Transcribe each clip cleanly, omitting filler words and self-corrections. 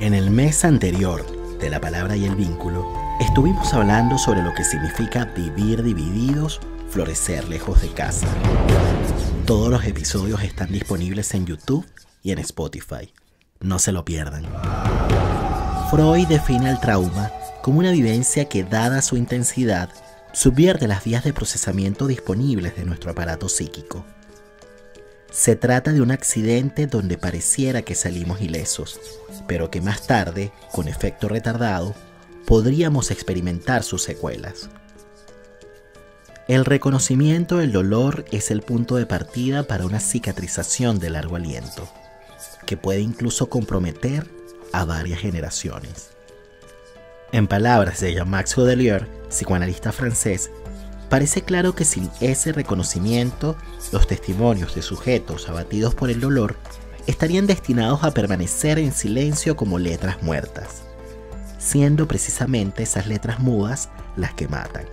En el mes anterior de La Palabra y el Vínculo, estuvimos hablando sobre lo que significa vivir divididos, florecer lejos de casa. Todos los episodios están disponibles en YouTube y en Spotify. No se lo pierdan. Freud define el trauma como una vivencia que, dada su intensidad, subvierte las vías de procesamiento disponibles de nuestro aparato psíquico. Se trata de un accidente donde pareciera que salimos ilesos, pero que más tarde, con efecto retardado, podríamos experimentar sus secuelas. El reconocimiento del dolor es el punto de partida para una cicatrización de largo aliento, que puede incluso comprometer a varias generaciones. En palabras de Jean-Max Godelier, psicoanalista francés, parece claro que sin ese reconocimiento, los testimonios de sujetos abatidos por el dolor estarían destinados a permanecer en silencio como letras muertas, siendo precisamente esas letras mudas las que matan.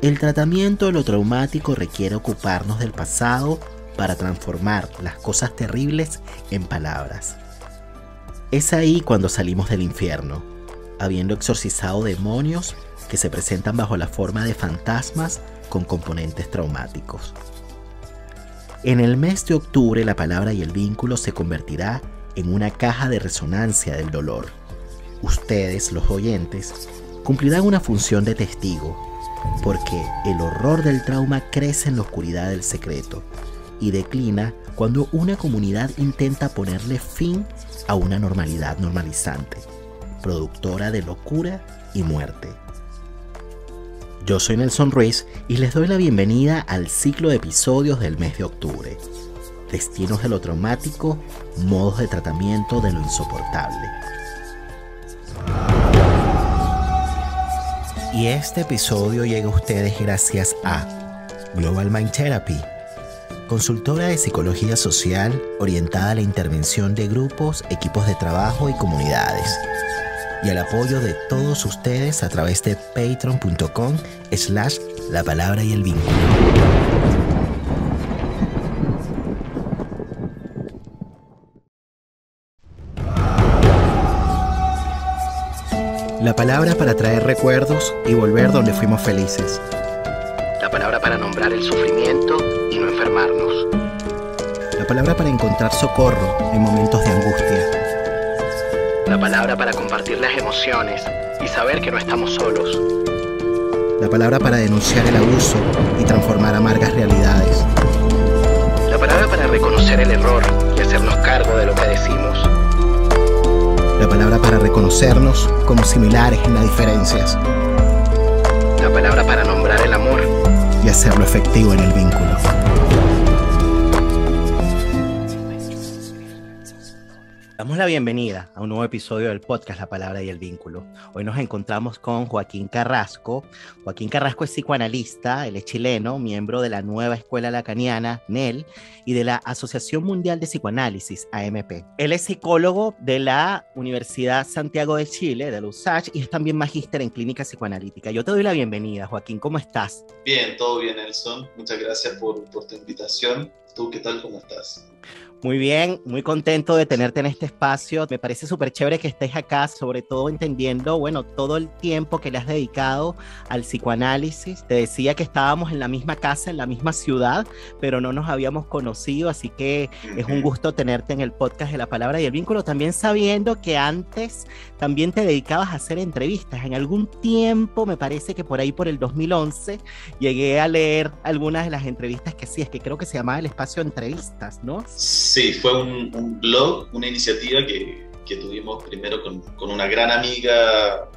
El tratamiento de lo traumático requiere ocuparnos del pasado para transformar las cosas terribles en palabras. Es ahí cuando salimos del infierno, habiendo exorcizado demonios que se presentan bajo la forma de fantasmas con componentes traumáticos. En el mes de octubre, La Palabra y el Vínculo se convertirá en una caja de resonancia del dolor. Ustedes, los oyentes, cumplirán una función de testigo, porque el horror del trauma crece en la oscuridad del secreto y declina cuando una comunidad intenta ponerle fin a una normalidad normalizante, productora de locura y muerte. Yo soy Nelson Ruiz y les doy la bienvenida al ciclo de episodios del mes de octubre. Destinos de lo traumático, modos de tratamiento de lo insoportable. Y este episodio llega a ustedes gracias a Global Mind Therapy, consultora de psicología social orientada a la intervención de grupos, equipos de trabajo y comunidades, y al apoyo de todos ustedes a través de patreon.com/La Palabra y el Vínculo. La palabra para traer recuerdos y volver donde fuimos felices. La palabra para nombrar el sufrimiento y no enfermarnos. La palabra para encontrar socorro en momentos de angustia. La palabra para compartir las emociones y saber que no estamos solos. La palabra para denunciar el abuso y transformar amargas realidades. La palabra para reconocer el error y hacernos cargo de lo que decimos. La palabra para reconocernos como similares en las diferencias. La palabra para nombrar el amor y hacerlo efectivo en el vínculo. Damos la bienvenida a un nuevo episodio del podcast La Palabra y el Vínculo. Hoy nos encontramos con Joaquín Carrasco. Joaquín Carrasco es psicoanalista, él es chileno, miembro de la nueva escuela lacaniana, NEL, y de la Asociación Mundial de Psicoanálisis, AMP. Él es psicólogo de la Universidad Santiago de Chile, de la USACH, y es también magíster en clínica psicoanalítica. Yo te doy la bienvenida, Joaquín, ¿cómo estás? Bien, todo bien, Nelson. Muchas gracias por tu invitación. ¿Tú qué tal? ¿Cómo estás? Muy bien, muy contento de tenerte en este espacio. Me parece súper chévere que estés acá, sobre todo entendiendo, bueno, todo el tiempo que le has dedicado al psicoanálisis. Te decía que estábamos en la misma casa, en la misma ciudad, pero no nos habíamos conocido, así que es un gusto tenerte en el podcast de La Palabra y el Vínculo, también sabiendo que antes también te dedicabas a hacer entrevistas. En algún tiempo, me parece que por ahí por el 2011, llegué a leer algunas de las entrevistas que hacías, que creo que se llamaba El Espacio de Entrevistas, ¿no? Sí, fue un blog, una iniciativa que tuvimos primero con una gran amiga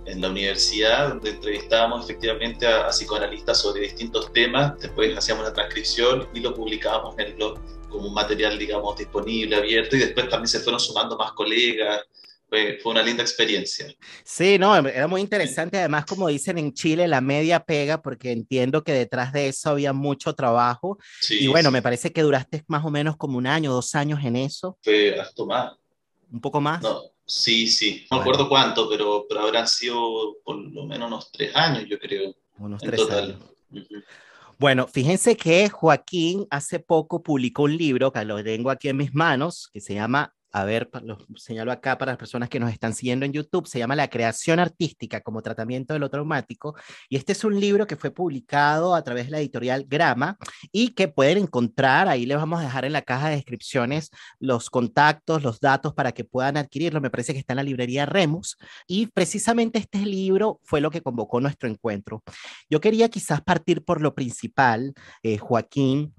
en la universidad, donde entrevistábamos efectivamente a psicoanalistas sobre distintos temas. Después hacíamos la transcripción y lo publicábamos en el blog como un material, digamos, disponible, abierto, y después también se fueron sumando más colegas. Fue una linda experiencia. Sí, no, era muy interesante. Además, como dicen en Chile, la media pega, porque entiendo que detrás de eso había mucho trabajo. Sí, y bueno, sí. Me parece que duraste más o menos como 1 año, 2 años en eso. Fue hasta más. ¿Un poco más? No, sí. No me acuerdo cuánto, pero habrán sido por lo menos unos 3 años, yo creo. Unos en 3 total. años. Bueno, fíjense que Joaquín hace poco publicó un libro que lo tengo aquí en mis manos, que se llama a ver, lo señalo acá para las personas que nos están siguiendo en YouTube, se llama La creación artística como tratamiento de lo traumático, y este es un libro que fue publicado a través de la editorial Grama y que pueden encontrar, ahí les vamos a dejar en la caja de descripciones los contactos, los datos para que puedan adquirirlo, me parece que está en la librería Remus, y precisamente este libro fue lo que convocó nuestro encuentro. Yo quería quizás partir por lo principal, Joaquín,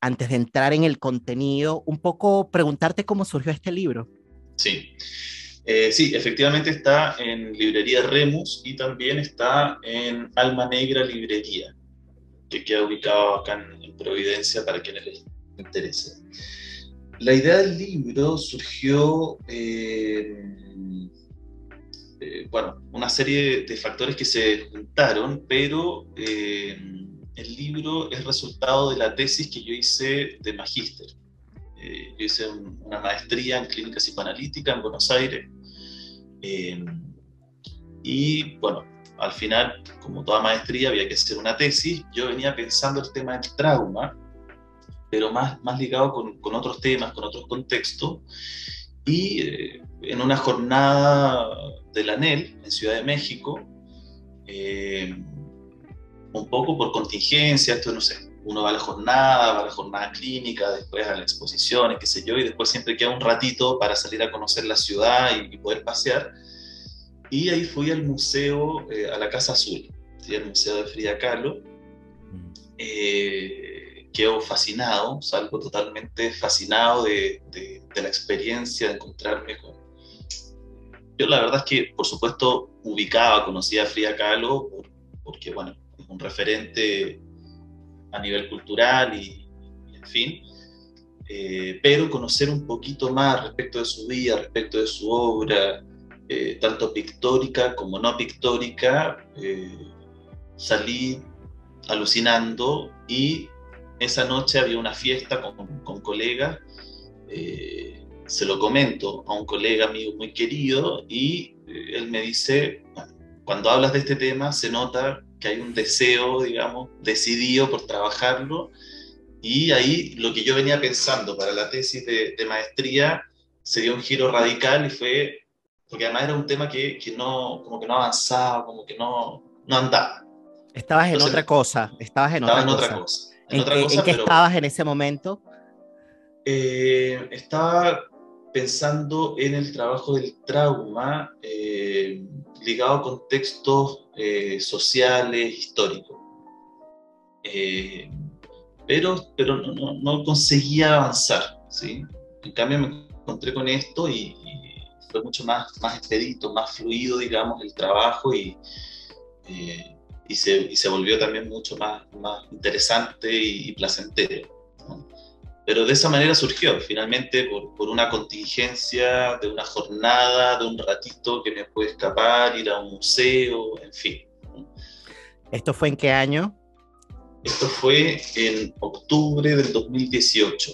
antes de entrar en el contenido, un poco preguntarte cómo surgió este libro. Sí. Sí, efectivamente está en librería Remus y también está en Alma Negra Librería, que queda ubicado acá en Providencia para quienes les interese. La idea del libro surgió, bueno, una serie de factores que se juntaron, pero el libro es resultado de la tesis que yo hice de magíster. Yo hice una maestría en clínica psicoanalítica en Buenos Aires. Y bueno, al final, como toda maestría, había que hacer una tesis. Yo venía pensando el tema del trauma, pero más ligado con otros temas, con otros contextos. Y en una jornada de la ANEL, en Ciudad de México, un poco por contingencia, esto no sé, uno va a la jornada clínica, después a las exposiciones, qué sé yo, y después siempre queda un ratito para salir a conocer la ciudad y poder pasear. Y ahí fui al museo, a la Casa Azul, ¿sí? El museo de Frida Kahlo. Quedo fascinado, salgo totalmente fascinado de la experiencia de encontrarme con... Yo la verdad es que, por supuesto, conocía a Frida Kahlo porque, bueno, es un referente a nivel cultural y en fin, pero conocer un poquito más respecto de su vida, respecto de su obra, tanto pictórica como no pictórica, salí alucinando y esa noche había una fiesta con colegas, se lo comento a un colega amigo muy querido y él me dice, cuando hablas de este tema se nota que hay un deseo, digamos, decidido por trabajarlo, y ahí lo que yo venía pensando para la tesis de maestría se dio un giro radical y fue, porque además era un tema que no, como que no avanzaba, como que no andaba. Estabas en Entonces otra cosa, estabas en estaba otra en otra cosa. cosa, En qué pero estabas en ese momento? estaba pensando en el trabajo del trauma ligado a contextos sociales, históricos. Pero no conseguía avanzar, ¿sí? En cambio me encontré con esto y fue mucho más expedito, más fluido, digamos, el trabajo y se volvió también mucho más interesante y placentero, ¿no? Pero de esa manera surgió, finalmente, por una contingencia, de una jornada, de un ratito que me pude escapar, ir a un museo, en fin. ¿Esto fue en qué año? Esto fue en octubre del 2018,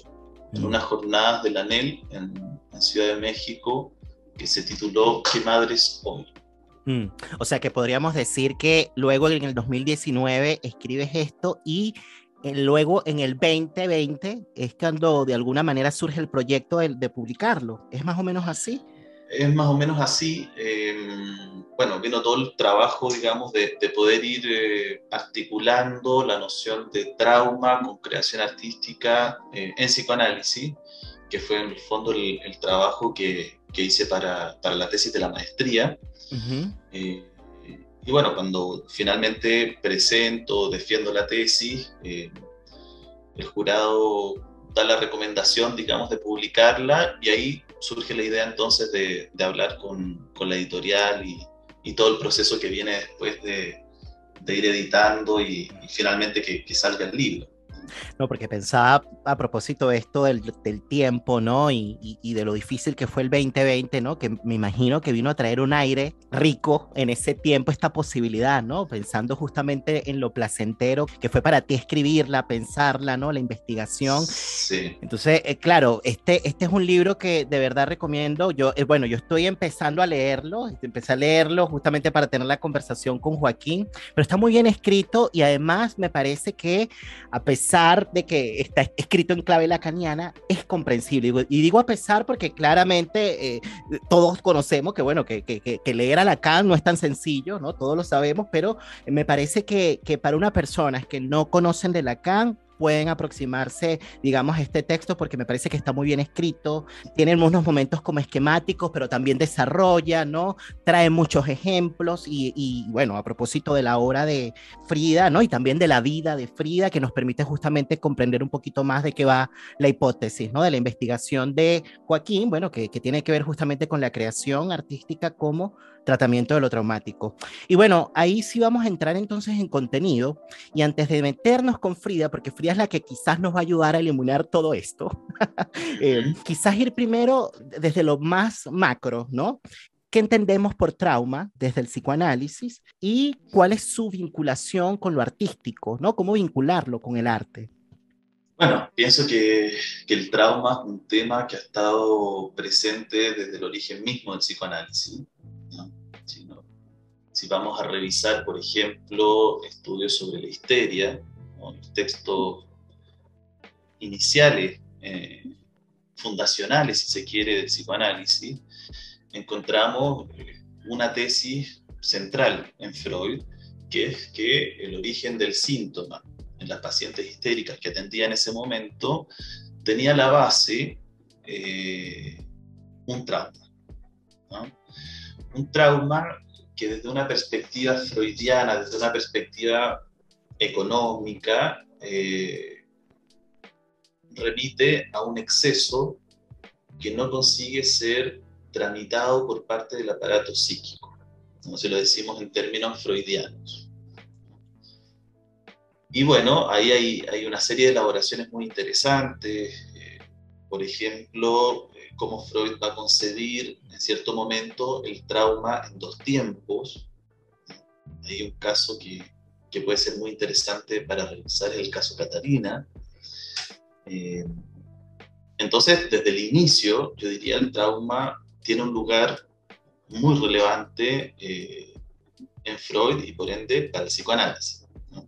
en unas jornadas de la ANEL en Ciudad de México, que se tituló ¿Qué madres hoy? O sea que podríamos decir que luego en el 2019 escribes esto y luego en el 2020 es cuando de alguna manera surge el proyecto de publicarlo. ¿Es más o menos así? Es más o menos así. Bueno, vino todo el trabajo, digamos, de poder ir articulando la noción de trauma con creación artística en psicoanálisis, que fue en el fondo el trabajo que hice para la tesis de la maestría. Uh-huh. Y bueno, cuando finalmente defiendo la tesis, el jurado da la recomendación, digamos, de publicarla, y ahí surge la idea entonces de hablar con la editorial y todo el proceso que viene después de ir editando y finalmente que salga el libro. No, porque pensaba a propósito de esto del tiempo, ¿no? Y de lo difícil que fue el 2020, ¿no? Que me imagino que vino a traer un aire rico en ese tiempo, esta posibilidad, ¿no? Pensando justamente en lo placentero que fue para ti escribirla, pensarla, ¿no? La investigación. Sí. Entonces, claro, este es un libro que de verdad recomiendo. Yo, bueno, yo estoy empezando a leerlo, empecé a leerlo justamente para tener la conversación con Joaquín, pero está muy bien escrito y además me parece que a pesar pesar de que está escrito en clave lacaniana, es comprensible. Y digo a pesar porque claramente todos conocemos que, bueno, que leer a Lacan no es tan sencillo, ¿no? Todos lo sabemos, pero me parece que para una persona que no conocen de Lacan, pueden aproximarse, digamos, a este texto porque me parece que está muy bien escrito, tiene unos momentos como esquemáticos, pero también desarrolla, ¿no? Trae muchos ejemplos y bueno, a propósito de la obra de Frida, ¿no? Y también de la vida de Frida, que nos permite justamente comprender un poquito más de qué va la hipótesis, ¿no? De la investigación de Joaquín, bueno, que tiene que ver justamente con la creación artística como tratamiento de lo traumático. Y bueno, ahí sí vamos a entrar entonces en contenido y antes de meternos con Frida, porque Frida es la que quizás nos va a ayudar a eliminar todo esto, quizás ir primero desde lo más macro, ¿no? ¿Qué entendemos por trauma desde el psicoanálisis y cuál es su vinculación con lo artístico, ¿no? ¿Cómo vincularlo con el arte? Bueno, pienso que el trauma es un tema que ha estado presente desde el origen mismo del psicoanálisis, ¿no? Si vamos a revisar, por ejemplo, estudios sobre la histeria, ¿no? Los textos iniciales, fundacionales, si se quiere, del psicoanálisis, encontramos una tesis central en Freud, que es que el origen del síntoma en las pacientes histéricas que atendía en ese momento tenía la base un trauma, ¿no? Un trauma que desde una perspectiva freudiana, desde una perspectiva económica, remite a un exceso que no consigue ser tramitado por parte del aparato psíquico, como se lo decimos en términos freudianos. Y bueno, ahí hay una serie de elaboraciones muy interesantes, por ejemplo, cómo Freud va a concebir en cierto momento el trauma en dos tiempos. Hay un caso que puede ser muy interesante para revisar, el caso Catarina. Entonces, desde el inicio, yo diría, el trauma tiene un lugar muy relevante en Freud y por ende para el psicoanálisis, ¿no?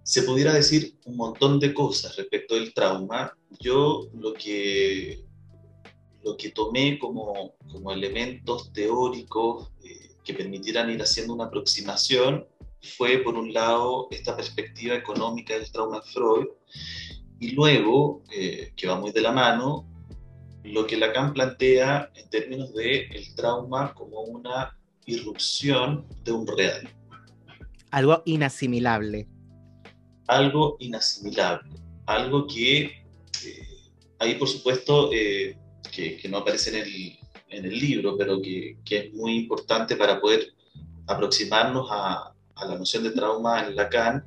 Se pudiera decir un montón de cosas respecto del trauma. Yo lo que tomé como elementos teóricos que permitieran ir haciendo una aproximación fue, por un lado, esta perspectiva económica del trauma en Freud, y luego, que va muy de la mano, lo que Lacan plantea en términos de el trauma como una irrupción de un real. Algo inasimilable. Algo inasimilable. Algo que, ahí por supuesto, que no aparece en el libro, pero que es muy importante para poder aproximarnos a la noción de trauma en Lacan.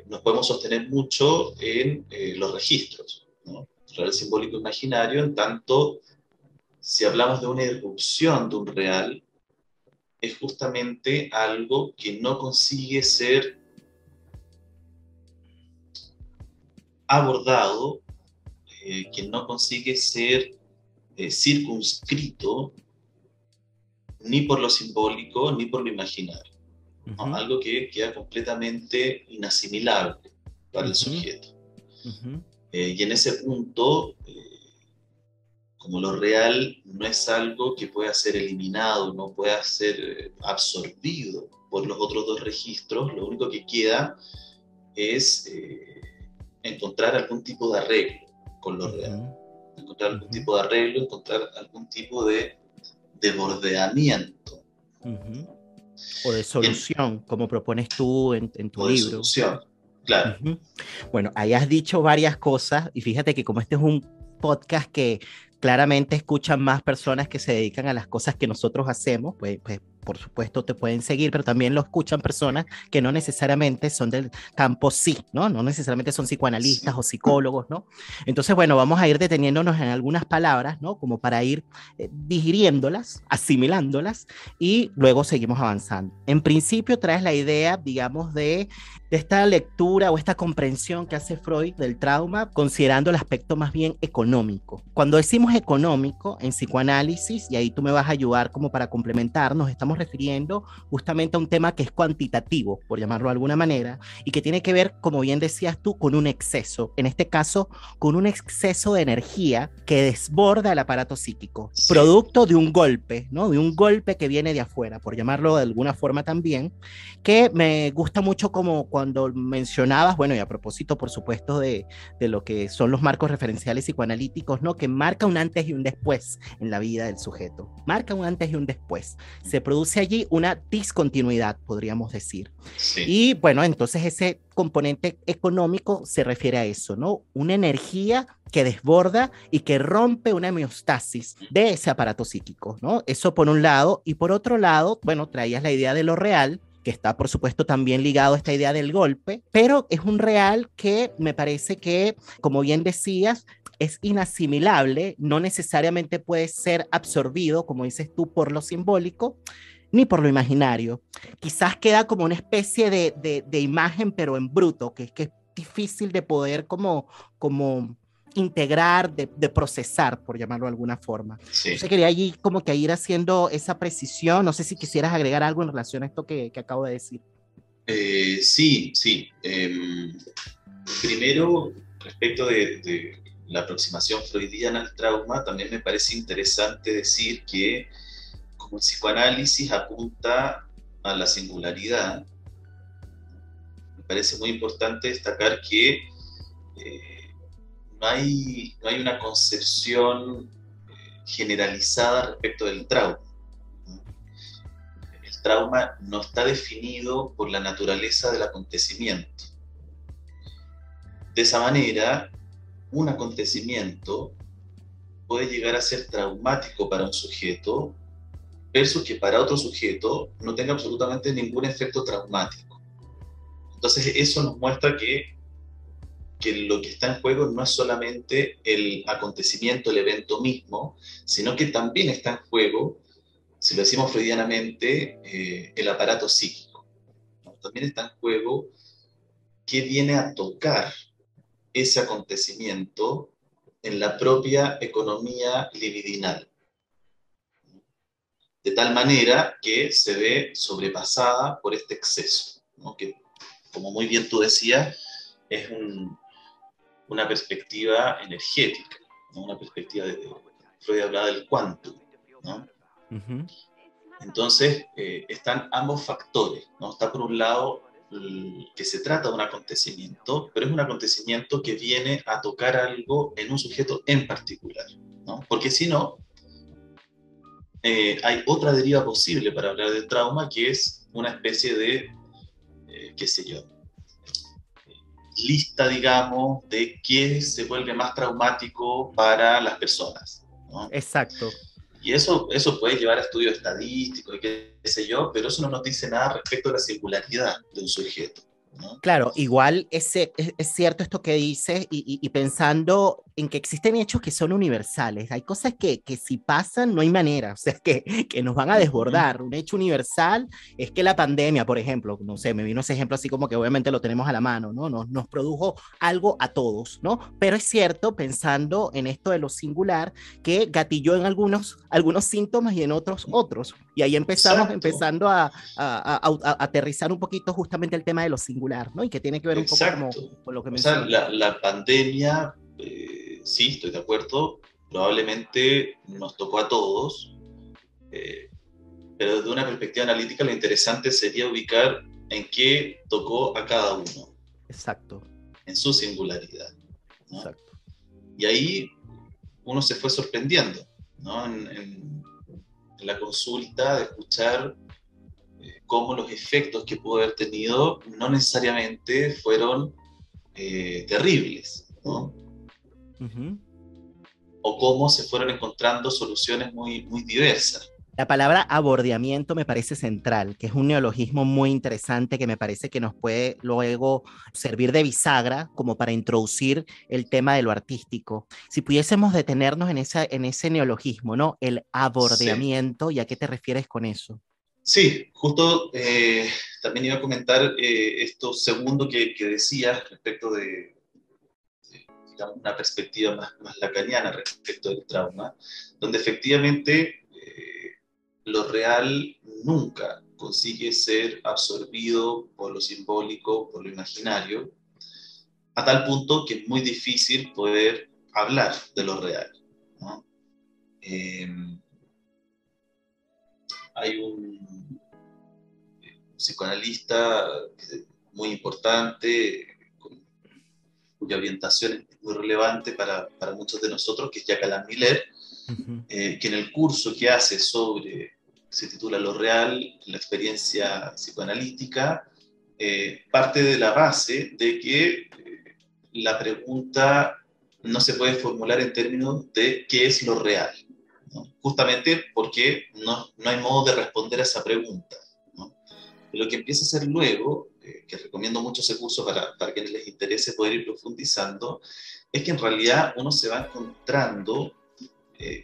Nos podemos sostener mucho en los registros, ¿no? Real, simbólico, imaginario, en tanto, si hablamos de una irrupción de un real, es justamente algo que no consigue ser abordado, que no consigue ser circunscrito ni por lo simbólico ni por lo imaginario, ¿no? Uh-huh. Algo que queda completamente inasimilable para el sujeto. Uh-huh. Y en ese punto, como lo real no es algo que pueda ser eliminado, no pueda ser absorbido por los otros dos registros, lo único que queda es encontrar algún tipo de arreglo con lo real. Encontrar algún tipo de arreglo, encontrar algún tipo de bordeamiento. O de solución, como propones tú en tu libro. De solución, claro. Bueno, ahí has dicho varias cosas y fíjate que como este es un podcast que claramente escuchan más personas que se dedican a las cosas que nosotros hacemos, pues por supuesto te pueden seguir, pero también lo escuchan personas que no necesariamente son del campo ¿no? No necesariamente son psicoanalistas o psicólogos, ¿no? Entonces, bueno, vamos a ir deteniéndonos en algunas palabras, ¿no? Como para ir digiriéndolas, asimilándolas y luego seguimos avanzando. En principio traes la idea, digamos, de esta lectura o esta comprensión que hace Freud del trauma, considerando el aspecto más bien económico. Cuando decimos económico en psicoanálisis, y ahí tú me vas a ayudar como para complementarnos, estamos estamos refiriendo justamente a un tema que es cuantitativo, por llamarlo de alguna manera, y que tiene que ver, como bien decías tú, con un exceso, en este caso, con un exceso de energía que desborda el aparato psíquico, Sí, producto de un golpe, ¿no? De un golpe que viene de afuera, por llamarlo de alguna forma también, que me gusta mucho como cuando mencionabas, bueno, y a propósito, por supuesto, de lo que son los marcos referenciales psicoanalíticos, ¿no? Que marca un antes y un después en la vida del sujeto. Marca un antes y un después. Se produce allí una discontinuidad, podríamos decir. sí, Y bueno, entonces ese componente económico se refiere a eso, ¿no? Una energía que desborda y que rompe una homeostasis de ese aparato psíquico, ¿no? Eso por un lado. Y por otro lado, bueno, traías la idea de lo real, que está por supuesto también ligado a esta idea del golpe, pero es un real que me parece que, como bien decías, es inasimilable, no necesariamente puede ser absorbido, como dices tú, por lo simbólico, ni por lo imaginario. Quizás queda como una especie de imagen, pero en bruto, que es difícil de poder como integrar, de procesar, por llamarlo de alguna forma. sí. Entonces quería allí como que ir haciendo esa precisión. No sé si quisieras agregar algo en relación a esto que acabo de decir. Sí, sí. Primero, respecto de la aproximación freudiana al trauma, también me parece interesante decir que como el psicoanálisis apunta a la singularidad, me parece muy importante destacar que no hay una concepción generalizada respecto del trauma. El trauma no está definido por la naturaleza del acontecimiento. De esa manera, un acontecimiento puede llegar a ser traumático para un sujeto versus que para otro sujeto no tenga absolutamente ningún efecto traumático. Entonces eso nos muestra que lo que está en juego no es solamente el acontecimiento, el evento mismo, sino que también está en juego, si lo decimos freudianamente, el aparato psíquico. También está en juego qué viene a tocar ese acontecimiento en la propia economía libidinal, de tal manera que se ve sobrepasada por este exceso, ¿no? Que, como muy bien tú decías, es una perspectiva energética, ¿no? Una perspectiva Freud hablaba del quantum, ¿no? Uh-huh. Entonces, están ambos factores, ¿no? Está por un lado que se trata de un acontecimiento, pero es un acontecimiento que viene a tocar algo en un sujeto en particular, ¿no? Porque si no, hay otra deriva posible para hablar del trauma, que es una especie de, qué sé yo, lista, digamos, de qué se vuelve más traumático para las personas, ¿no? Exacto. Y eso puede llevar a estudios estadísticos y qué sé yo, pero eso no nos dice nada respecto a la singularidad de un sujeto, ¿no? Claro, igual es cierto esto que dices y pensando en que existen hechos que son universales. Hay cosas que si pasan no hay manera, o sea, que nos van a Uh-huh. desbordar. Un hecho universal es que la pandemia, por ejemplo, no sé, me vino ese ejemplo así como que obviamente lo tenemos a la mano, ¿no? Nos produjo algo a todos, ¿no? Pero es cierto, pensando en esto de lo singular, que gatilló en algunos síntomas y en otros. Y ahí empezamos Exacto, empezando a aterrizar un poquito justamente el tema de lo singular, ¿no? Y que tiene que ver un poco como exacto. con lo que O sea, mencionas. la pandemia, sí, estoy de acuerdo, probablemente nos tocó a todos, eh, pero desde una perspectiva analítica lo interesante sería ubicar en qué tocó a cada uno, Exacto, en su singularidad, ¿no? exacto. Y ahí uno se fue sorprendiendo, ¿no? En la consulta, de escuchar cómo los efectos que pudo haber tenido no necesariamente fueron terribles, ¿no? Uh-huh. O cómo se fueron encontrando soluciones muy, muy diversas. La palabra abordeamiento me parece central, que es un neologismo muy interesante que me parece que nos puede luego servir de bisagra como para introducir el tema de lo artístico. Si pudiésemos detenernos en ese neologismo, ¿no? El Sí, abordeamiento, ¿y a qué te refieres con eso? sí, justo también iba a comentar esto segundo que decías respecto de, digamos, una perspectiva más lacaniana respecto del trauma, donde efectivamente lo real nunca consigue ser absorbido por lo simbólico, por lo imaginario, a tal punto que es muy difícil poder hablar de lo real, ¿no? Hay un psicoanalista muy importante, cuya orientación es muy relevante para muchos de nosotros, que es Jacques Alain Miller, que en el curso que hace se titula Lo real, la experiencia psicoanalítica, parte de la base de que la pregunta no se puede formular en términos de qué es lo real, ¿no? Justamente porque no hay modo de responder a esa pregunta, ¿no? Y lo que empieza a hacer luego, que recomiendo mucho ese curso para quienes les interese poder ir profundizando, es que en realidad uno se va encontrando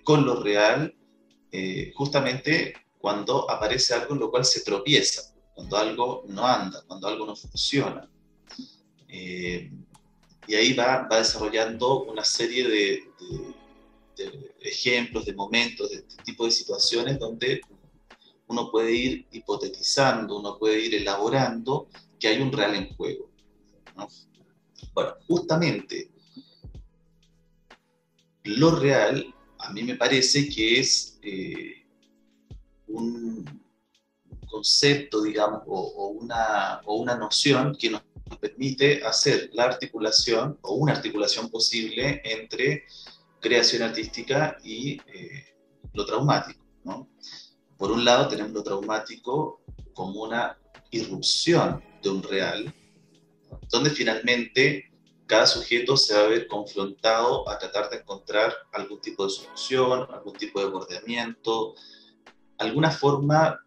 con lo real justamente cuando aparece algo en lo cual se tropieza, cuando algo no anda, cuando algo no funciona. Y ahí va desarrollando una serie de ejemplos, de momentos, de tipo de situaciones donde uno puede ir hipotetizando, uno puede ir elaborando que hay un real en juego, ¿no? Bueno, justamente lo real a mí me parece que es un concepto, digamos, o una noción que nos permite hacer la articulación o una articulación posible entre creación artística y lo traumático, ¿no? Por un lado tenemos lo traumático como una irrupción de un real, donde finalmente cada sujeto se va a ver confrontado a tratar de encontrar algún tipo de solución, algún tipo de bordeamiento, alguna forma,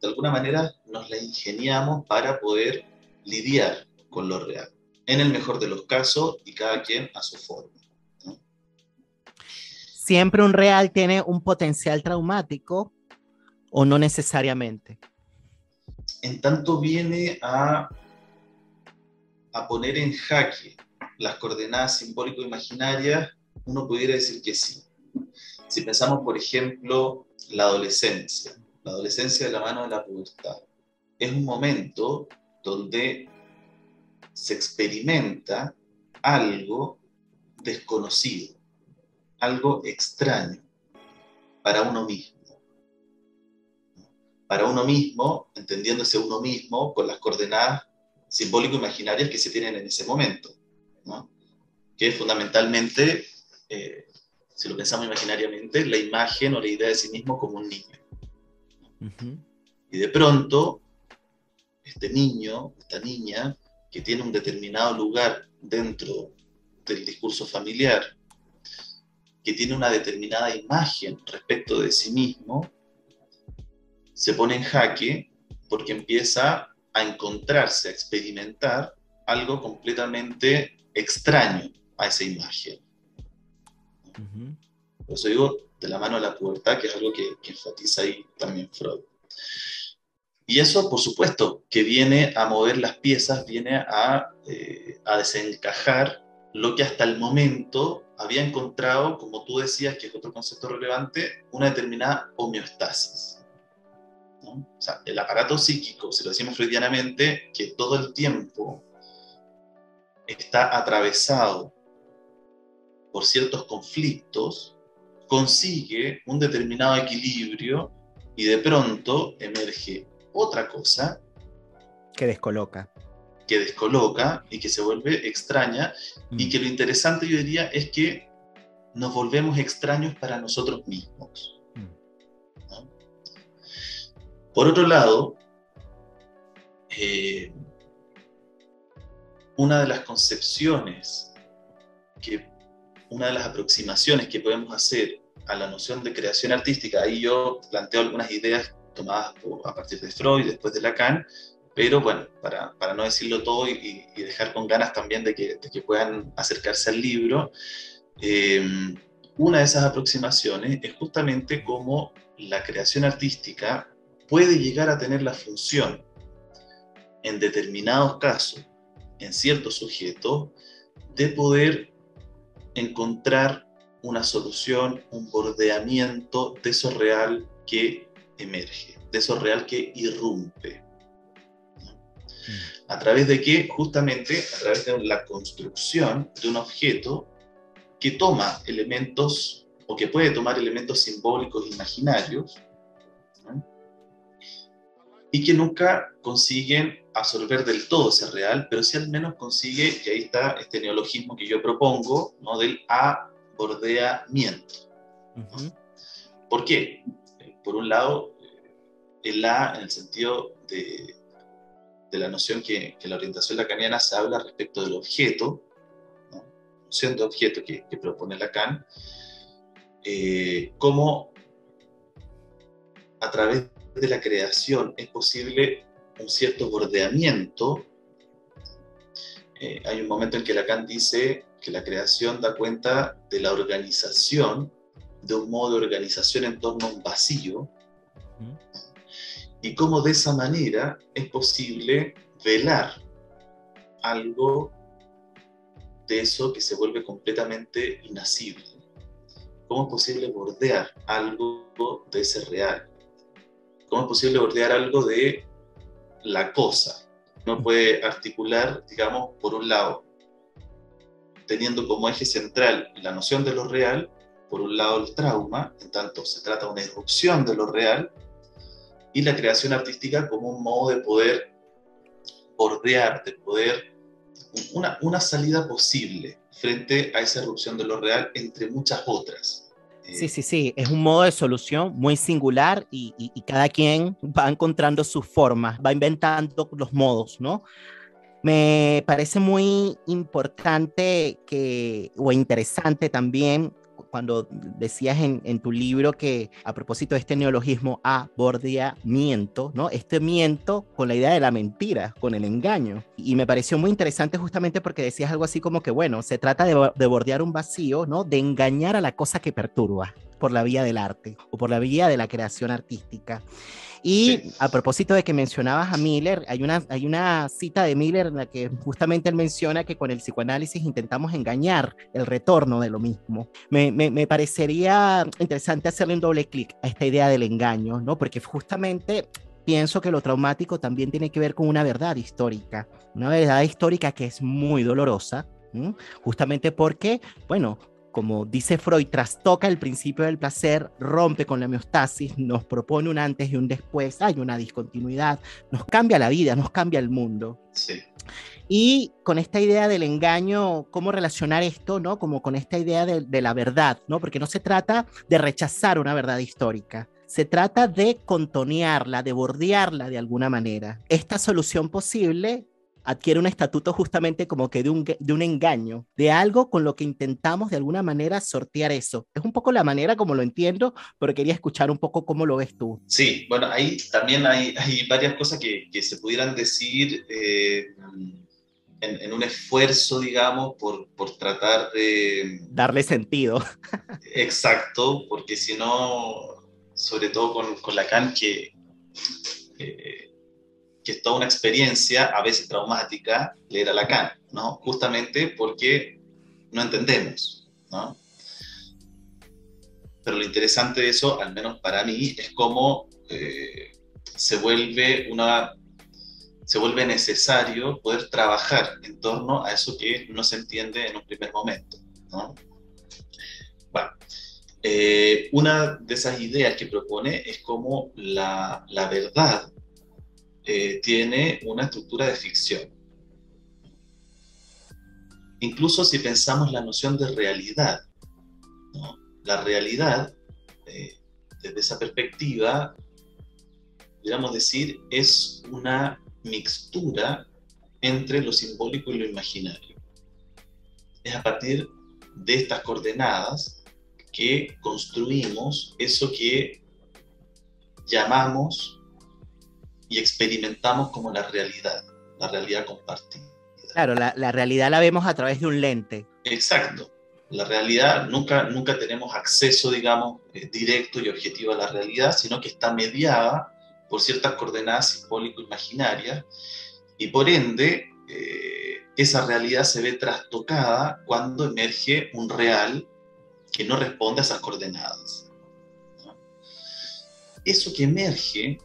de alguna manera nos la ingeniamos para poder lidiar con lo real, en el mejor de los casos y cada quien a su forma, ¿no? ¿Siempre un real tiene un potencial traumático o no necesariamente? En tanto viene a poner en jaque las coordenadas simbólico-imaginarias, uno pudiera decir que sí. Si pensamos, por ejemplo, la adolescencia de la mano de la pubertad, es un momento donde se experimenta algo desconocido, algo extraño para uno mismo. Para uno mismo, entendiéndose uno mismo con las coordenadas simbólico-imaginarias que se tienen en ese momento, ¿no? Que es fundamentalmente, si lo pensamos imaginariamente, la imagen o la idea de sí mismo como un niño. Y de pronto, este niño, esta niña, que tiene un determinado lugar dentro del discurso familiar, que tiene una determinada imagen respecto de sí mismo, se pone en jaque porque empieza a encontrarse, a experimentar algo completamente extraño a esa imagen. Por eso digo, de la mano de la pubertad, que es algo que enfatiza ahí también Freud. Y eso, por supuesto, que viene a mover las piezas, viene a desencajar lo que hasta el momento había encontrado, como tú decías, que es otro concepto relevante, una determinada homeostasis, ¿no? O sea, el aparato psíquico, si lo decimos freudianamente, que todo el tiempo está atravesado por ciertos conflictos, consigue un determinado equilibrio y de pronto emerge otra cosa que descoloca y que se vuelve extraña, y que lo interesante, yo diría, es que nos volvemos extraños para nosotros mismos, ¿no? Por otro lado, una de las concepciones, una de las aproximaciones que podemos hacer a la noción de creación artística, ahí yo planteo algunas ideas tomadas a partir de Freud, después de Lacan, pero bueno, para no decirlo todo y dejar con ganas también de que puedan acercarse al libro, una de esas aproximaciones es justamente cómo la creación artística puede llegar a tener la función, en determinados casos, en ciertos sujetos, de poder encontrar una solución, un bordeamiento de eso real que emerge, de eso real que irrumpe. ¿A través de qué? Justamente a través de la construcción de un objeto que toma elementos, o que puede tomar elementos simbólicos imaginarios, ¿no? Y que nunca consiguen absorber del todo ese real, pero sí al menos consigue, y ahí está este neologismo que yo propongo, ¿no? Del abordeamiento. Uh-huh. ¿Por qué? Por un lado, el A en el sentido de la noción que la orientación lacaniana se habla respecto del objeto, ¿no? Noción de objeto que propone Lacan, cómo a través de la creación es posible un cierto bordeamiento. Hay un momento en que Lacan dice que la creación da cuenta de la organización, de un modo de organización en torno a un vacío, y cómo de esa manera es posible velar algo de eso que se vuelve completamente inasible. ¿Cómo es posible bordear algo de ese real? ¿Cómo es posible bordear algo de la cosa? Uno puede articular, digamos, por un lado, teniendo como eje central la noción de lo real, por un lado el trauma, en tanto se trata de una irrupción de lo real, y la creación artística como un modo de poder bordear, de poder, una salida posible frente a esa irrupción de lo real, entre muchas otras. Sí, es un modo de solución muy singular y cada quien va encontrando sus formas, va inventando los modos, ¿no? Me parece muy importante o interesante también cuando decías en tu libro que a propósito de este neologismo abordeamiento, ¿no? Este miento con la idea de la mentira, con el engaño. Y me pareció muy interesante justamente porque decías algo así como que, bueno, se trata de bordear un vacío, ¿no? De engañar a la cosa que perturba por la vía del arte o por la vía de la creación artística. Y Sí. a propósito de que mencionabas a Miller, hay una cita de Miller en la que justamente él menciona que con el psicoanálisis intentamos engañar el retorno de lo mismo. Me parecería interesante hacerle un doble clic a esta idea del engaño, ¿no? Porque justamente pienso que lo traumático también tiene que ver con una verdad histórica que es muy dolorosa, ¿sí? Justamente porque, bueno, como dice Freud, trastoca el principio del placer, rompe con la homeostasis, nos propone un antes y un después, hay una discontinuidad, nos cambia la vida, nos cambia el mundo. Sí. Y con esta idea del engaño, ¿cómo relacionar esto, no? Como con esta idea de la verdad, ¿no? Porque no se trata de rechazar una verdad histórica, se trata de contonearla, de bordearla de alguna manera. Esta solución posible adquiere un estatuto justamente como que de un engaño, de algo con lo que intentamos de alguna manera sortear eso. Es un poco la manera como lo entiendo, pero quería escuchar un poco cómo lo ves tú. Sí, bueno, ahí también hay varias cosas que se pudieran decir en un esfuerzo, digamos, por tratar de... Darle sentido. Exacto, porque si no, sobre todo con Lacan, que es toda una experiencia, a veces traumática, leer a Lacan, ¿no? Justamente porque no entendemos, ¿no? Pero lo interesante de eso, al menos para mí, es cómo se vuelve necesario poder trabajar en torno a eso que no se entiende en un primer momento, ¿no? Bueno, una de esas ideas que propone es cómo la verdad tiene una estructura de ficción. Incluso si pensamos la noción de realidad, ¿no? La realidad, desde esa perspectiva, podríamos decir, es una mixtura entre lo simbólico y lo imaginario. Es a partir de estas coordenadas que construimos eso que llamamos y experimentamos como la realidad compartida. Claro, la realidad la vemos a través de un lente. Exacto. La realidad, nunca tenemos acceso, digamos, directo y objetivo a la realidad, sino que está mediada por ciertas coordenadas simbólico-imaginarias, y por ende, esa realidad se ve trastocada cuando emerge un real que no responde a esas coordenadas, ¿no? eso que emerge,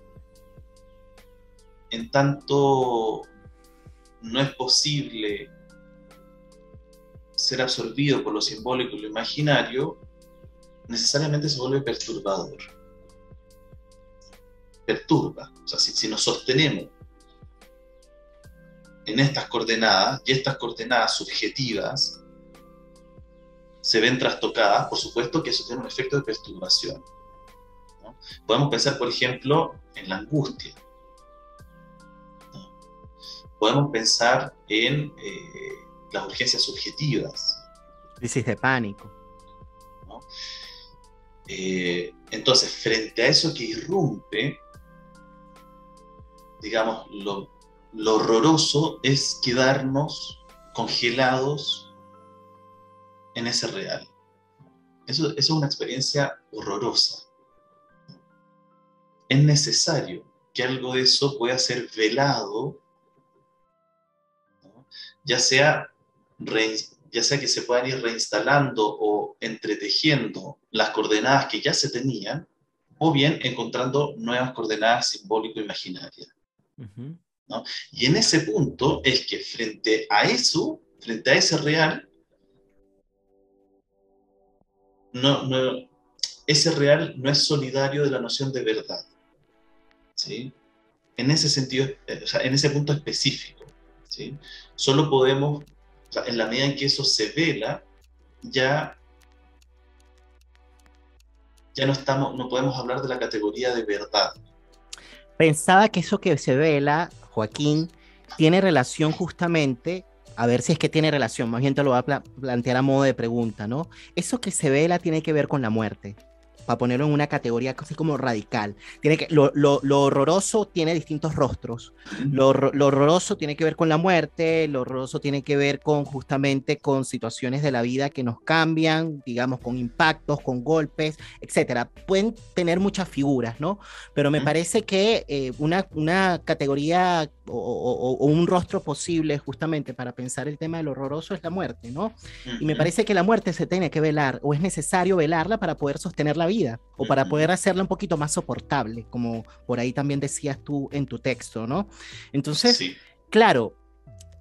en tanto no es posible ser absorbido por lo simbólico y lo imaginario, necesariamente se vuelve perturbador. Perturba. O sea, si nos sostenemos en estas coordenadas, y estas coordenadas subjetivas se ven trastocadas, por supuesto que eso tiene un efecto de perturbación, ¿no? Podemos pensar, por ejemplo, en la angustia, ¿no? Podemos pensar en las urgencias subjetivas. Crisis de pánico. ¿No? Entonces, frente a eso que irrumpe, digamos, lo horroroso es quedarnos congelados en ese real. Eso es una experiencia horrorosa. Es necesario que algo de eso pueda ser velado, ¿no? ya sea que se puedan ir reinstalando o entretejiendo las coordenadas que ya se tenían, o bien encontrando nuevas coordenadas simbólico-imaginarias. Uh-huh. ¿No? Y en ese punto es que frente a eso, frente a ese real, ese real no es solidario de la noción de verdad, ¿sí? En ese sentido, o sea, en ese punto específico, ¿sí? Solo podemos, o sea, en la medida en que eso se vela, ya no podemos hablar de la categoría de verdad. Pensaba que eso que se vela, Joaquín, tiene relación justamente, a ver si es que tiene relación, más bien te lo voy a plantear a modo de pregunta, ¿no? Eso que se vela tiene que ver con la muerte, para ponerlo en una categoría así como radical. Lo horroroso tiene distintos rostros. Lo horroroso tiene que ver con la muerte, lo horroroso tiene que ver con justamente con situaciones de la vida que nos cambian, digamos, con impactos, con golpes, etcétera. Pueden tener muchas figuras, ¿no? Pero me parece que una categoría o un rostro posible justamente para pensar el tema del horroroso es la muerte, ¿no? Y me parece que la muerte se tiene que velar, o es necesario velarla para poder sostener la vida, o para poder hacerla un poquito más soportable, como por ahí también decías tú en tu texto, ¿no? Entonces, sí. Claro,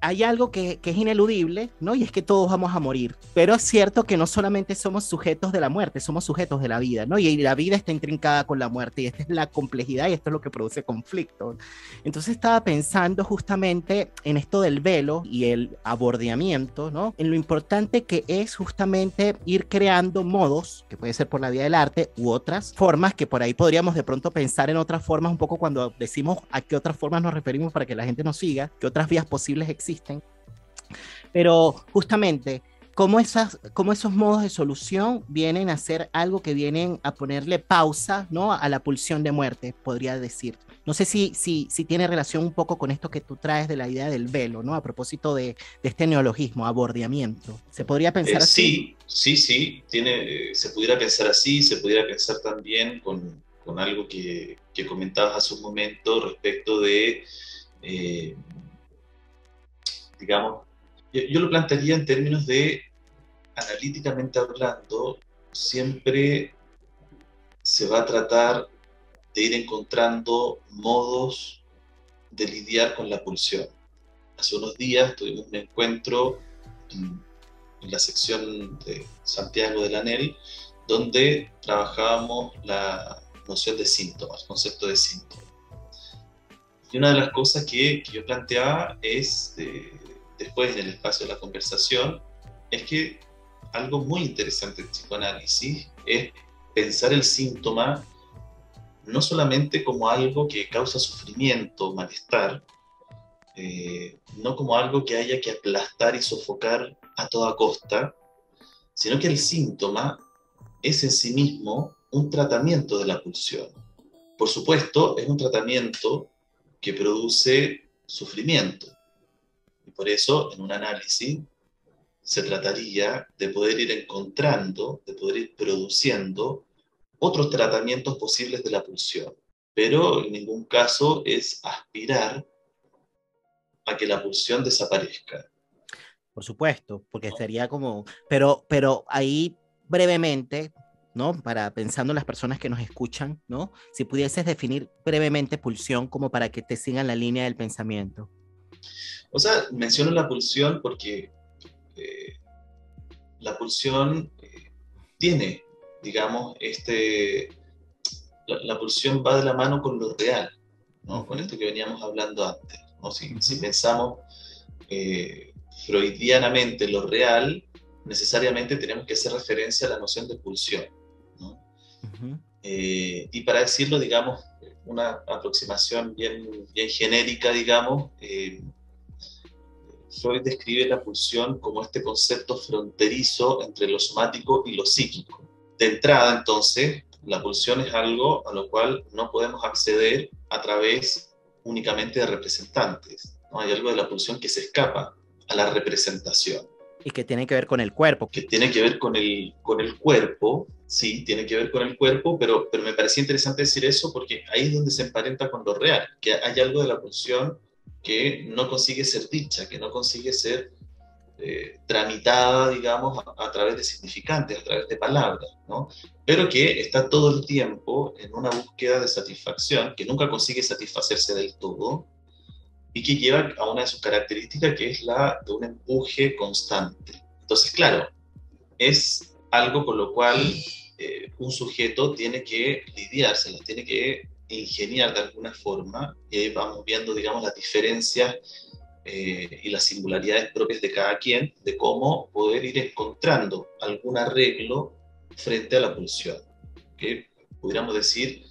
hay algo que es ineludible, ¿no? Y es que todos vamos a morir. Pero es cierto que no solamente somos sujetos de la muerte, somos sujetos de la vida, ¿no? Y la vida está intrincada con la muerte, y esta es la complejidad, y esto es lo que produce conflicto. Entonces estaba pensando justamente en esto del velo y el abordeamiento, ¿no? En lo importante que es justamente ir creando modos, que puede ser por la vía del arte, u otras formas, que por ahí podríamos de pronto pensar en otras formas, un poco cuando decimos a qué otras formas nos referimos para que la gente nos siga, qué otras vías posibles existen. Pero justamente, ¿cómo esos modos de solución vienen a ser algo que vienen a ponerle pausa, ¿no? A la pulsión de muerte, podría decir. No sé si tiene relación un poco con esto que tú traes de la idea del velo, ¿no? A propósito de este neologismo, abordeamiento. ¿Se podría pensar así? Sí, se pudiera pensar así, se pudiera pensar también con algo que comentabas hace un momento respecto de... digamos, yo lo plantearía en términos de, analíticamente hablando, siempre se va a tratar de ir encontrando modos de lidiar con la pulsión. Hace unos días tuvimos un encuentro en la sección de Santiago del ANEL, donde trabajábamos la noción de síntomas, concepto de síntomas. Y una de las cosas que yo planteaba es, después en el espacio de la conversación, es que algo muy interesante en psicoanálisis es pensar el síntoma no solamente como algo que causa sufrimiento, malestar, no como algo que haya que aplastar y sofocar a toda costa, sino que el síntoma es en sí mismo un tratamiento de la pulsión. Por supuesto, es un tratamiento que produce sufrimiento. Y por eso, en un análisis, se trataría de poder ir encontrando, de poder ir produciendo otros tratamientos posibles de la pulsión. Pero en ningún caso es aspirar a que la pulsión desaparezca. Por supuesto, porque sería como... Pero ahí brevemente, ¿no? Para pensando en las personas que nos escuchan, ¿no? Si pudieses definir brevemente pulsión como para que te sigan la línea del pensamiento. O sea, menciono la pulsión porque la pulsión tiene, digamos, la pulsión va de la mano con lo real, ¿no? Con esto que veníamos hablando antes, ¿no? Si pensamos freudianamente lo real, necesariamente tenemos que hacer referencia a la noción de pulsión, ¿no? Y para decirlo, digamos, una aproximación bien genérica, digamos, Freud describe la pulsión como este concepto fronterizo entre lo somático y lo psíquico. De entrada, entonces, la pulsión es algo a lo cual no podemos acceder a través únicamente de representantes, ¿no? Hay algo de la pulsión que se escapa a la representación. Y que tiene que ver con el cuerpo. Que tiene que ver con el cuerpo, sí, tiene que ver con el cuerpo, pero me parecía interesante decir eso porque ahí es donde se emparenta con lo real, que hay algo de la pulsión que no consigue ser dicha, que no consigue ser tramitada, digamos, a través de significantes, a través de palabras, ¿no? Pero que está todo el tiempo en una búsqueda de satisfacción, que nunca consigue satisfacerse del todo, y que lleva a una de sus características, que es la de un empuje constante. Entonces, claro, es algo con lo cual un sujeto tiene que lidiarse, las tiene que ingeniar de alguna forma, y ahí vamos viendo, digamos, las diferencias y las singularidades propias de cada quien, de cómo poder ir encontrando algún arreglo frente a la pulsión, que pudiéramos decir,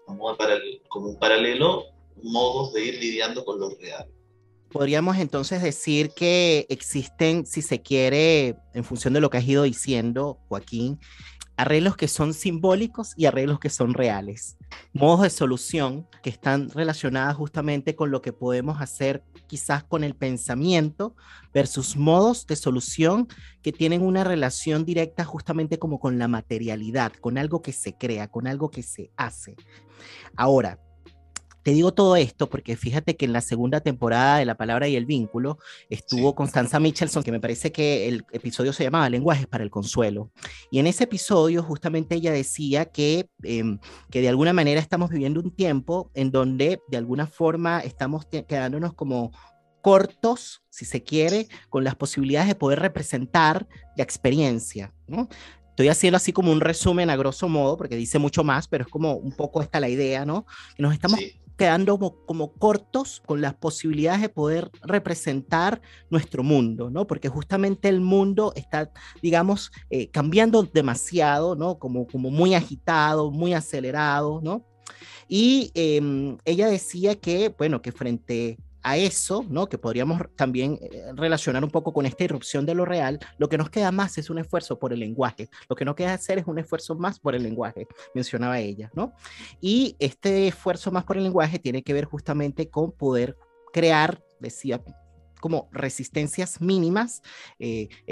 como un paralelo, modos de ir lidiando con lo real. Podríamos entonces decir que existen, si se quiere, en función de lo que has ido diciendo, Joaquín, arreglos que son simbólicos y arreglos que son reales. Modos de solución que están relacionados justamente con lo que podemos hacer quizás con el pensamiento versus modos de solución que tienen una relación directa justamente como con la materialidad, con algo que se crea, con algo que se hace. Ahora, te digo todo esto porque fíjate que en la segunda temporada de La Palabra y el Vínculo estuvo Constanza Michelson, que me parece que el episodio se llamaba Lenguajes para el Consuelo. Y en ese episodio justamente ella decía que de alguna manera estamos viviendo un tiempo en donde de alguna forma estamos quedándonos como cortos, si se quiere, con las posibilidades de poder representar la experiencia, ¿no? Estoy haciendo así como un resumen a grosso modo, porque dice mucho más, pero es como un poco esta la idea, ¿no? Que nos estamos quedando como cortos con las posibilidades de poder representar nuestro mundo, ¿no? Porque justamente el mundo está, digamos, cambiando demasiado, ¿no? Como muy agitado, muy acelerado, ¿no? Y ella decía que, bueno, que frente a eso, ¿no? Que podríamos también relacionar un poco con esta irrupción de lo real, lo que nos queda más es un esfuerzo por el lenguaje, lo que nos queda hacer es un esfuerzo más por el lenguaje, mencionaba ella, ¿no? Y este esfuerzo más por el lenguaje tiene que ver justamente con poder crear, decía, como resistencias mínimas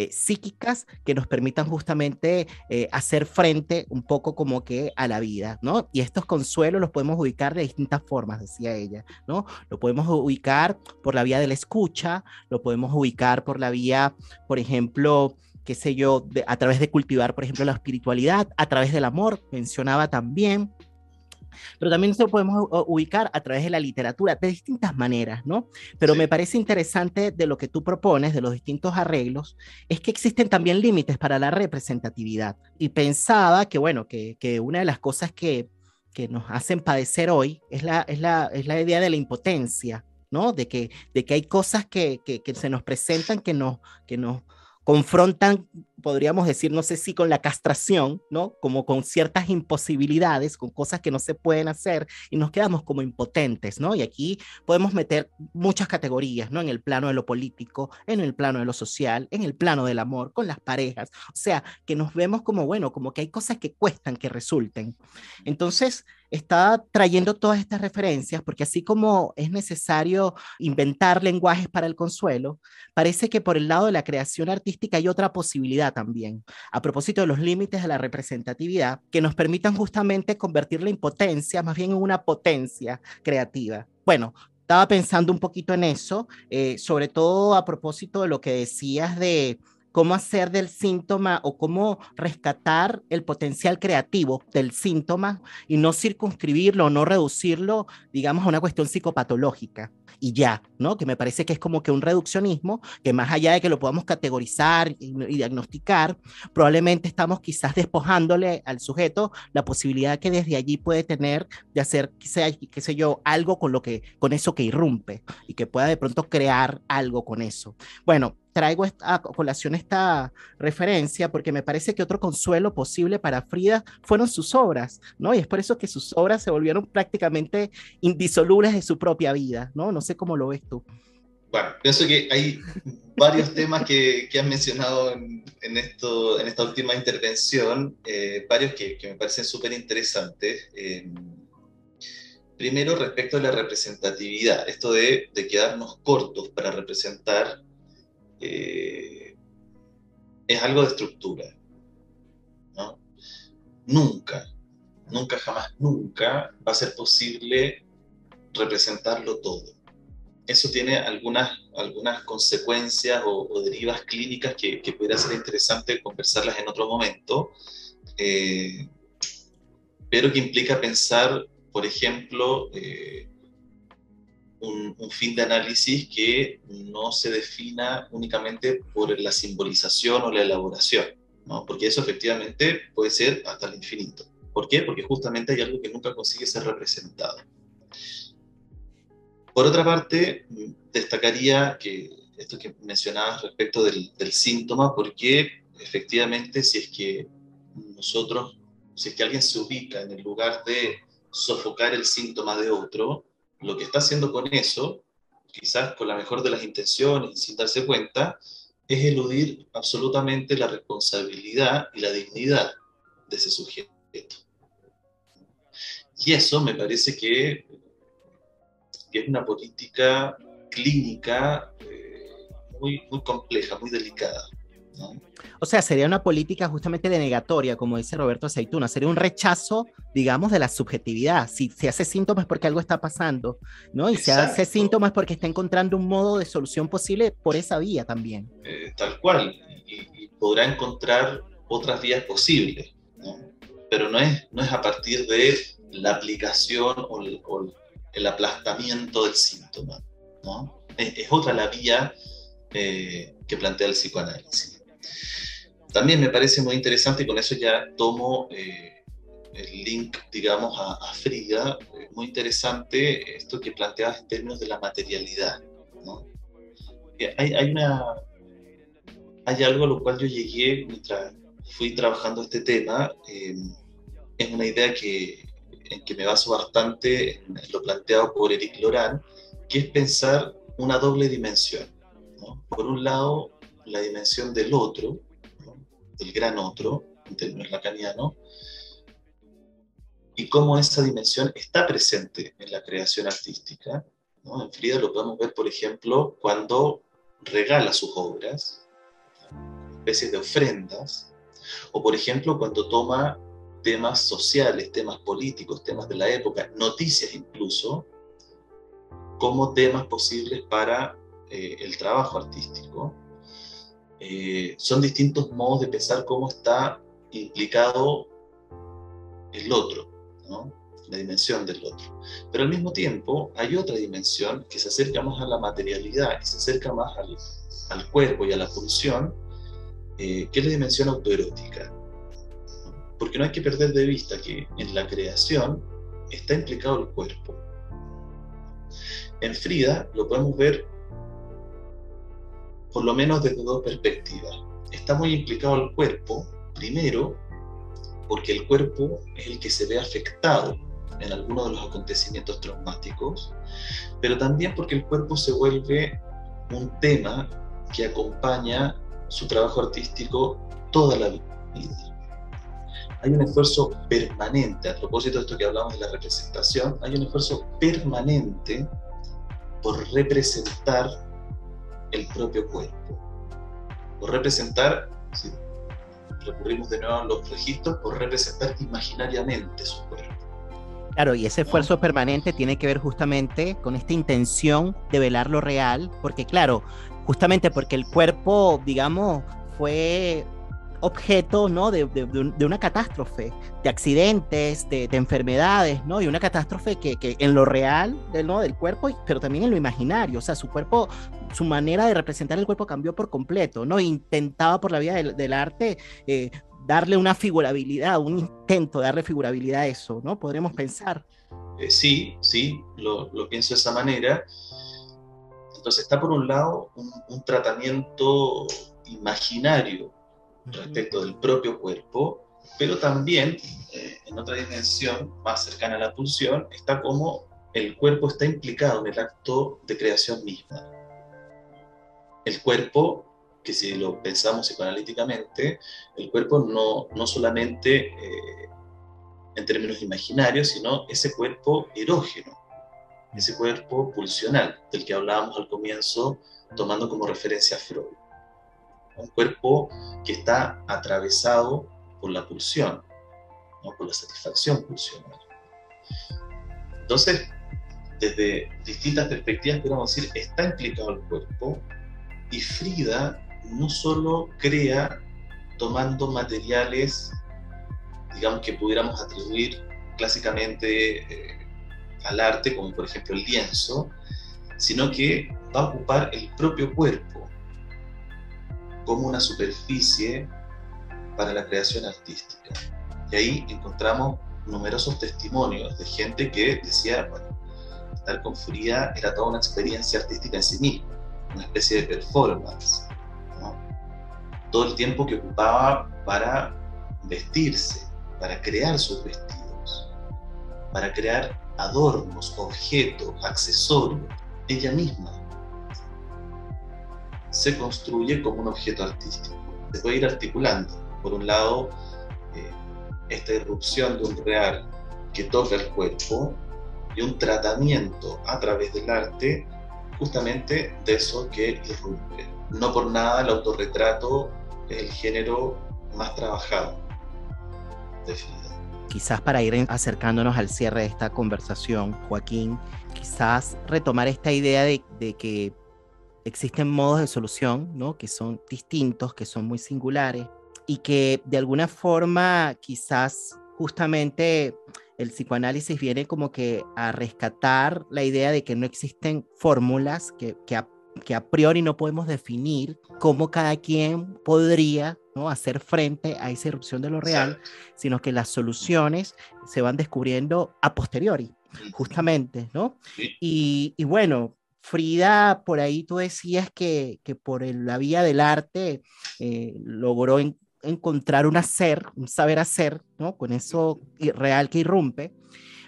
psíquicas que nos permitan justamente hacer frente un poco como que a la vida, ¿no? Y estos consuelos los podemos ubicar de distintas formas, decía ella, ¿no? Lo podemos ubicar por la vía de la escucha, lo podemos ubicar por la vía, por ejemplo, qué sé yo, a través de cultivar, por ejemplo, la espiritualidad, a través del amor, mencionaba también. Pero también lo podemos ubicar a través de la literatura de distintas maneras, ¿no? Pero me parece interesante de lo que tú propones, de los distintos arreglos, es que existen también límites para la representatividad. Y pensaba que, bueno, que una de las cosas que nos hacen padecer hoy es la idea de la impotencia, ¿no? De que hay cosas que se nos presentan que nos confrontan, podríamos decir, no sé si con la castración, ¿no? Como con ciertas imposibilidades, con cosas que no se pueden hacer y nos quedamos como impotentes, ¿no? Y aquí podemos meter muchas categorías, ¿no? En el plano de lo político, en el plano de lo social, en el plano del amor, con las parejas, o sea, que nos vemos como, bueno, como que hay cosas que cuestan que resulten. Entonces, está trayendo todas estas referencias porque así como es necesario inventar lenguajes para el consuelo, parece que por el lado de la creación artística hay otra posibilidad también, a propósito de los límites de la representatividad, que nos permitan justamente convertir la impotencia más bien en una potencia creativa. Bueno, estaba pensando un poquito en eso, sobre todo a propósito de lo que decías de cómo hacer del síntoma o cómo rescatar el potencial creativo del síntoma y no circunscribirlo, no reducirlo, digamos, a una cuestión psicopatológica y ya, ¿no? Que me parece que es como que un reduccionismo, que más allá de que lo podamos categorizar y diagnosticar, probablemente estamos quizás despojándole al sujeto la posibilidad que desde allí puede tener de hacer, qué sé yo, algo con eso que irrumpe y que pueda de pronto crear algo con eso. Bueno, traigo a colación esta referencia porque me parece que otro consuelo posible para Frida fueron sus obras, ¿no? Y es por eso que sus obras se volvieron prácticamente indisolubles de su propia vida, ¿no? No sé cómo lo ves tú. Bueno, pienso que hay varios temas que has mencionado en esta última intervención, varios que me parecen súper interesantes. Primero, respecto a la representatividad, esto de quedarnos cortos para representar es algo de estructura, ¿no? Nunca, jamás, nunca va a ser posible representarlo todo. Eso tiene algunas consecuencias o derivas clínicas que pudiera ser interesante conversarlas en otro momento, pero que implica pensar, por ejemplo, un fin de análisis que no se defina únicamente por la simbolización o la elaboración, ¿no? Porque eso efectivamente puede ser hasta el infinito. ¿Por qué? Porque justamente hay algo que nunca consigue ser representado. Por otra parte, destacaría que esto que mencionabas respecto del síntoma, porque efectivamente si es que alguien se ubica en el lugar de sofocar el síntoma de otro, lo que está haciendo con eso, quizás con la mejor de las intenciones y sin darse cuenta, es eludir absolutamente la responsabilidad y la dignidad de ese sujeto. Y eso me parece que es una política clínica muy compleja, muy delicada, ¿no? O sea, sería una política justamente denegatoria, como dice Roberto Aceituna, sería un rechazo, digamos, de la subjetividad. Si se hace síntomas es porque algo está pasando, ¿no? Y si hace síntomas es porque está encontrando un modo de solución posible por esa vía también. Tal cual, y podrá encontrar otras vías posibles, ¿no? Pero no es a partir de la aplicación o el aplastamiento del síntoma, ¿no? Es otra la vía que plantea el psicoanálisis. También me parece muy interesante, y con eso ya tomo el link, digamos, a Frida, muy interesante esto que planteabas en términos de la materialidad, ¿no? Hay algo a lo cual yo llegué mientras fui trabajando este tema, es una idea en que me baso bastante en lo planteado por Éric Lorán, que es pensar una doble dimensión, ¿no? Por un lado, la dimensión del otro, ¿no? Del gran otro, en términos lacanianos, y cómo esa dimensión está presente en la creación artística, ¿no? En Frida lo podemos ver, por ejemplo, cuando regala sus obras, especies de ofrendas, o por ejemplo cuando toma temas sociales, temas políticos, temas de la época, noticias incluso, como temas posibles para el trabajo artístico. Son distintos modos de pensar cómo está implicado el otro, ¿no? La dimensión del otro. Pero al mismo tiempo hay otra dimensión que se acerca más a la materialidad, que se acerca más al cuerpo y a la pulsión, que es la dimensión autoerótica. Porque no hay que perder de vista que en la creación está implicado el cuerpo. En Frida lo podemos ver por lo menos desde dos perspectivas. Está muy implicado el cuerpo, primero, porque el cuerpo es el que se ve afectado en algunos de los acontecimientos traumáticos, pero también porque el cuerpo se vuelve un tema que acompaña su trabajo artístico toda la vida. Hay un esfuerzo permanente, a propósito de esto que hablamos de la representación, hay un esfuerzo permanente por representar el propio cuerpo, por representar, si recurrimos de nuevo a los registros, por representar imaginariamente su cuerpo. Claro, y ese esfuerzo permanente tiene que ver justamente con esta intención de velar lo real, porque claro, justamente porque el cuerpo, digamos, fue objeto, ¿no? de una catástrofe, de accidentes, de enfermedades, ¿no? Y una catástrofe que en lo real, ¿no? del cuerpo, pero también en lo imaginario. O sea, su cuerpo, su manera de representar el cuerpo cambió por completo, ¿no? Intentaba por la vía del arte darle una figurabilidad, un intento de darle figurabilidad a eso, ¿no? Podríamos pensar. Sí, lo pienso de esa manera. Entonces está por un lado un tratamiento imaginario respecto del propio cuerpo, pero también en otra dimensión más cercana a la pulsión está como el cuerpo está implicado en el acto de creación misma. El cuerpo, que si lo pensamos psicoanalíticamente, el cuerpo no solamente en términos imaginarios, sino ese cuerpo erógeno, ese cuerpo pulsional del que hablábamos al comienzo, tomando como referencia a Freud. Un cuerpo que está atravesado por la pulsión, ¿no? Por la satisfacción pulsional. Entonces, desde distintas perspectivas podemos decir, está implicado el cuerpo, y Frida no solo crea tomando materiales, digamos, que pudiéramos atribuir clásicamente al arte, como por ejemplo el lienzo, sino que va a ocupar el propio cuerpo como una superficie para la creación artística. Y ahí encontramos numerosos testimonios de gente que decía, bueno, estar con Frida era toda una experiencia artística en sí misma, una especie de performance, ¿no? Todo el tiempo que ocupaba para vestirse, para crear sus vestidos, para crear adornos, objetos, accesorios, ella misma se construye como un objeto artístico. Se puede ir articulando. Por un lado, esta irrupción de un real que toca el cuerpo y un tratamiento a través del arte justamente de eso que irrumpe. No por nada el autorretrato es el género más trabajado de Frida. Quizás para ir acercándonos al cierre de esta conversación, Joaquín, quizás retomar esta idea de que existen modos de solución, ¿no? Que son distintos, que son muy singulares y que de alguna forma quizás justamente el psicoanálisis viene como que a rescatar la idea de que no existen fórmulas que a priori no podemos definir cómo cada quien podría, ¿no? hacer frente a esa irrupción de lo real, sino que las soluciones se van descubriendo a posteriori, justamente, ¿no? Y bueno, Frida, por ahí tú decías que por la vía del arte logró encontrar un saber hacer, ¿no? Con eso real que irrumpe,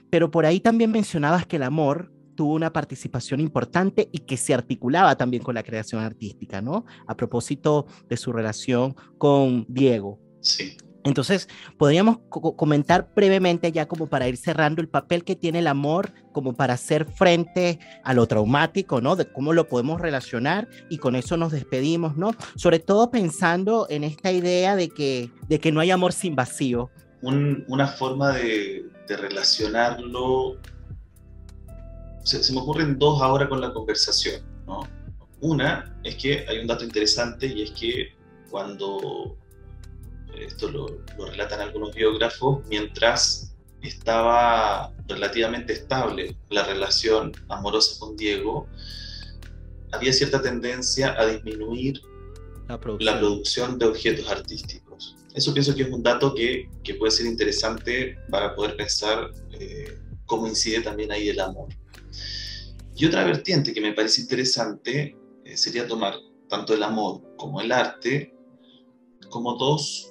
pero por ahí también mencionabas que el amor tuvo una participación importante y que se articulaba también con la creación artística, ¿no? A propósito de su relación con Diego. Sí. Entonces, podríamos comentar brevemente ya como para ir cerrando el papel que tiene el amor como para hacer frente a lo traumático, ¿no? De cómo lo podemos relacionar y con eso nos despedimos, ¿no? Sobre todo pensando en esta idea de que no hay amor sin vacío. Una forma de relacionarlo, se me ocurren dos ahora con la conversación, ¿no? Una es que hay un dato interesante y es que cuando esto lo relatan algunos biógrafos, mientras estaba relativamente estable la relación amorosa con Diego, había cierta tendencia a disminuir la producción de objetos artísticos. Eso pienso que es un dato que puede ser interesante para poder pensar cómo incide también ahí el amor. Y otra vertiente que me parece interesante sería tomar tanto el amor como el arte como dos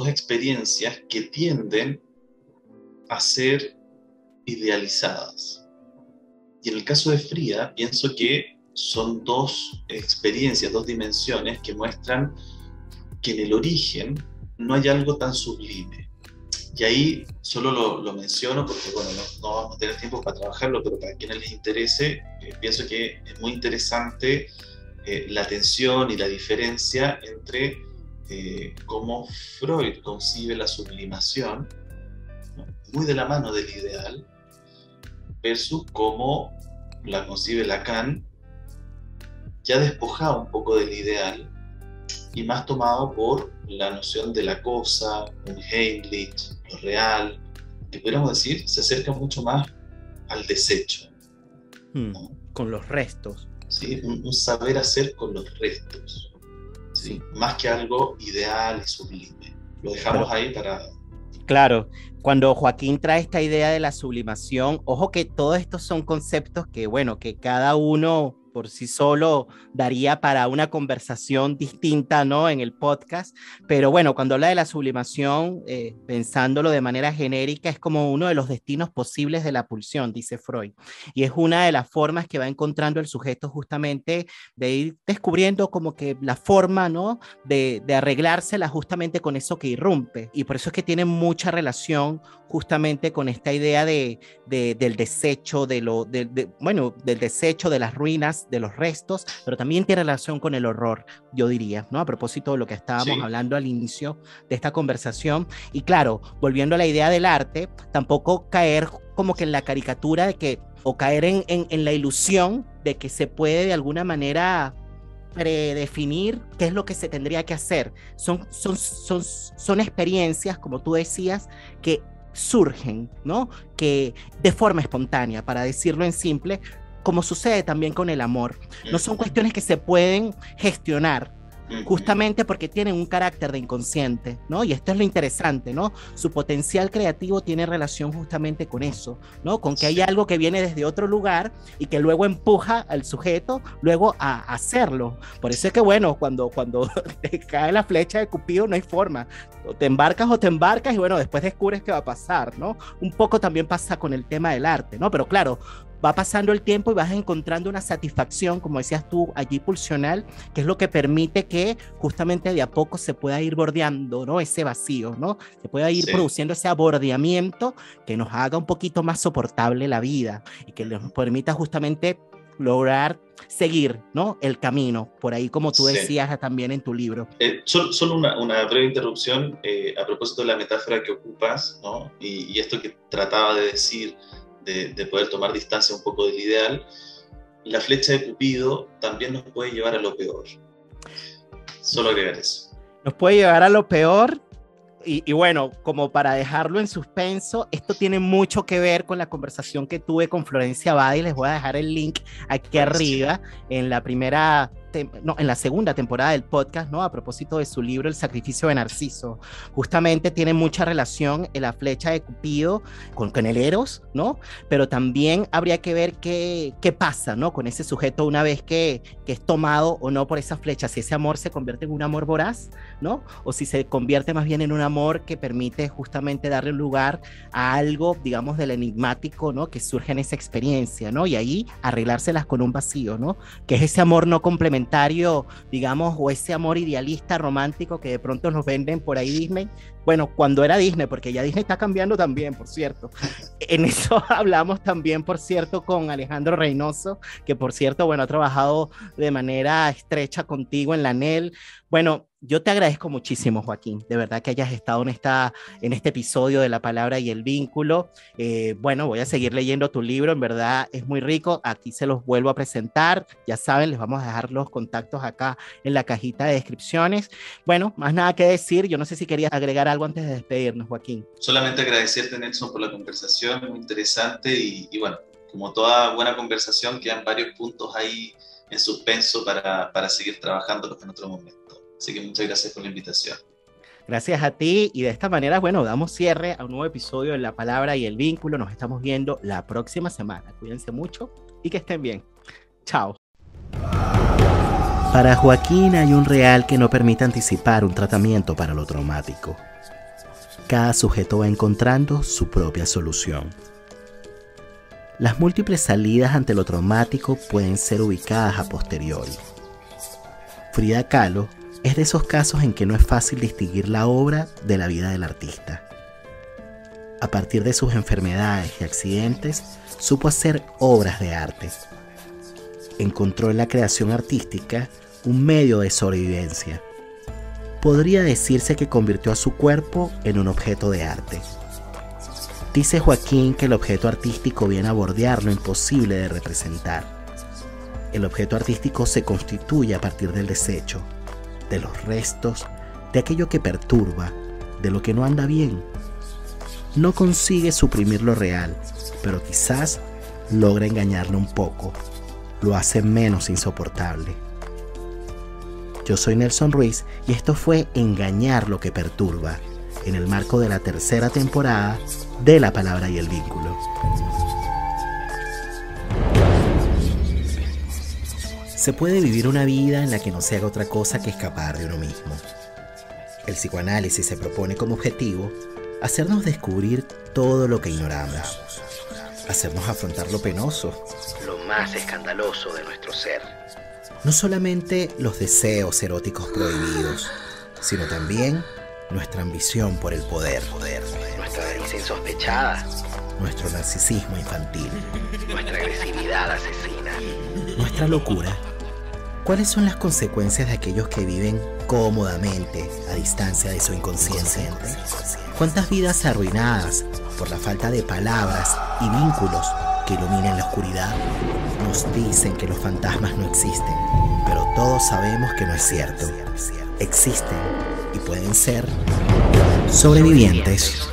experiencias que tienden a ser idealizadas. Y en el caso de Frida, pienso que son dos experiencias, dos dimensiones que muestran que en el origen no hay algo tan sublime. Y ahí solo lo menciono porque, bueno, no vamos a tener tiempo para trabajarlo, pero para quienes les interese, pienso que es muy interesante la tensión y la diferencia entre cómo Freud concibe la sublimación, ¿no? Muy de la mano del ideal, versus cómo la concibe Lacan, ya despojado un poco del ideal y más tomado por la noción de la cosa, un Heimlich, lo real, que podríamos decir se acerca mucho más al desecho, ¿no? Con los restos. ¿Sí? Un saber hacer con los restos, ¿sí? Sí. Más que algo ideal y sublime. Lo dejamos ahí para... Claro, cuando Joaquín trae esta idea de la sublimación, ojo que todos estos son conceptos que, bueno, que cada uno por sí solo daría para una conversación distinta, ¿no? En el podcast, pero bueno, cuando habla de la sublimación, pensándolo de manera genérica, es como uno de los destinos posibles de la pulsión, dice Freud, y es una de las formas que va encontrando el sujeto justamente de ir descubriendo como que la forma, ¿no? De arreglársela justamente con eso que irrumpe, y por eso es que tiene mucha relación justamente con esta idea del desecho, bueno, del desecho, de las ruinas, de los restos, pero también tiene relación con el horror, yo diría, ¿no? A propósito de lo que estábamos hablando al inicio de esta conversación. Y claro, volviendo a la idea del arte, tampoco caer como que en la caricatura de que, o caer en la ilusión de que se puede de alguna manera predefinir qué es lo que se tendría que hacer. Son experiencias, como tú decías, que surgen, ¿no? Que de forma espontánea, para decirlo en simple, como sucede también con el amor. No son cuestiones que se pueden gestionar, justamente porque tienen un carácter de inconsciente, ¿no? Y esto es lo interesante, ¿no? Su potencial creativo tiene relación justamente con eso, ¿no? Con que hay algo que viene desde otro lugar y que luego empuja al sujeto luego a hacerlo. Por eso es que, bueno, cuando te cae la flecha de Cupido no hay forma. O te embarcas y, bueno, después descubres qué va a pasar, ¿no? Un poco también pasa con el tema del arte, ¿no? Pero claro, va pasando el tiempo y vas encontrando una satisfacción, como decías tú, allí pulsional, que es lo que permite que justamente de a poco se pueda ir bordeando, ¿no? Ese vacío, ¿no? Se pueda ir produciendo ese abordeamiento que nos haga un poquito más soportable la vida y que nos permita justamente lograr seguir, ¿no? El camino, por ahí como tú decías también en tu libro. Solo una breve interrupción a propósito de la metáfora que ocupas, ¿no? Y esto que trataba de decir, de poder tomar distancia un poco del ideal, la flecha de Cupido también nos puede llevar a lo peor. Solo agregar eso. Nos puede llevar a lo peor y bueno, como para dejarlo en suspenso, esto tiene mucho que ver con la conversación que tuve con Florencia Badi. Les voy a dejar el link aquí arriba en la segunda temporada del podcast, ¿no? A propósito de su libro El sacrificio de Narciso. Justamente tiene mucha relación en la flecha de Cupido con el Eros, ¿no? Pero también habría que ver qué pasa, ¿no? Con ese sujeto una vez que es tomado o no por esa flecha, si ese amor se convierte en un amor voraz, ¿no? O si se convierte más bien en un amor que permite justamente darle lugar a algo, digamos, del enigmático, ¿no? Que surge en esa experiencia, ¿no? Y ahí arreglárselas con un vacío, ¿no? Que es ese amor no complementario, digamos, o ese amor idealista romántico que de pronto nos venden por ahí Disney. Bueno, cuando era Disney, porque ya Disney está cambiando también, por cierto. En eso hablamos también, por cierto, con Alejandro Reynoso, que por cierto, bueno, ha trabajado de manera estrecha contigo en la ANEL. Bueno, yo te agradezco muchísimo, Joaquín, de verdad que hayas estado en este episodio de La Palabra y el Vínculo. Bueno, voy a seguir leyendo tu libro, en verdad es muy rico, aquí se los vuelvo a presentar, ya saben, les vamos a dejar los contactos acá en la cajita de descripciones. Bueno, más nada que decir, yo no sé si querías agregar algo antes de despedirnos, Joaquín. Solamente agradecerte, Nelson, por la conversación, muy interesante y bueno, como toda buena conversación, quedan varios puntos ahí en suspenso para seguir trabajándolos en otro momento. Así que muchas gracias por la invitación. Gracias a ti y de esta manera, bueno, damos cierre a un nuevo episodio de La Palabra y el Vínculo. Nos estamos viendo la próxima semana. Cuídense mucho y que estén bien. Chao. Para Joaquín hay un real que no permite anticipar un tratamiento para lo traumático. Cada sujeto va encontrando su propia solución. Las múltiples salidas ante lo traumático pueden ser ubicadas a posteriori. Frida Kahlo es de esos casos en que no es fácil distinguir la obra de la vida del artista. A partir de sus enfermedades y accidentes, supo hacer obras de arte. Encontró en la creación artística un medio de sobrevivencia. Podría decirse que convirtió a su cuerpo en un objeto de arte. Dice Joaquín que el objeto artístico viene a bordear lo imposible de representar. El objeto artístico se constituye a partir del desecho. de los restos, de aquello que perturba, de lo que no anda bien. No consigue suprimir lo real, pero quizás logra engañarlo un poco, lo hace menos insoportable. Yo soy Nelson Ruiz y esto fue Engañar lo que perturba, en el marco de la tercera temporada de La Palabra y el Vínculo. Se puede vivir una vida en la que no se haga otra cosa que escapar de uno mismo. El psicoanálisis se propone como objetivo hacernos descubrir todo lo que ignoramos, hacernos afrontar lo penoso, lo más escandaloso de nuestro ser. No solamente los deseos eróticos prohibidos, sino también nuestra ambición por el poder, nuestra avaricia insospechada, nuestro narcisismo infantil, nuestra agresividad asesina, nuestra locura. ¿Cuáles son las consecuencias de aquellos que viven cómodamente a distancia de su inconsciente? ¿Cuántas vidas arruinadas por la falta de palabras y vínculos que iluminen la oscuridad? Nos dicen que los fantasmas no existen, pero todos sabemos que no es cierto. Existen y pueden ser sobrevivientes.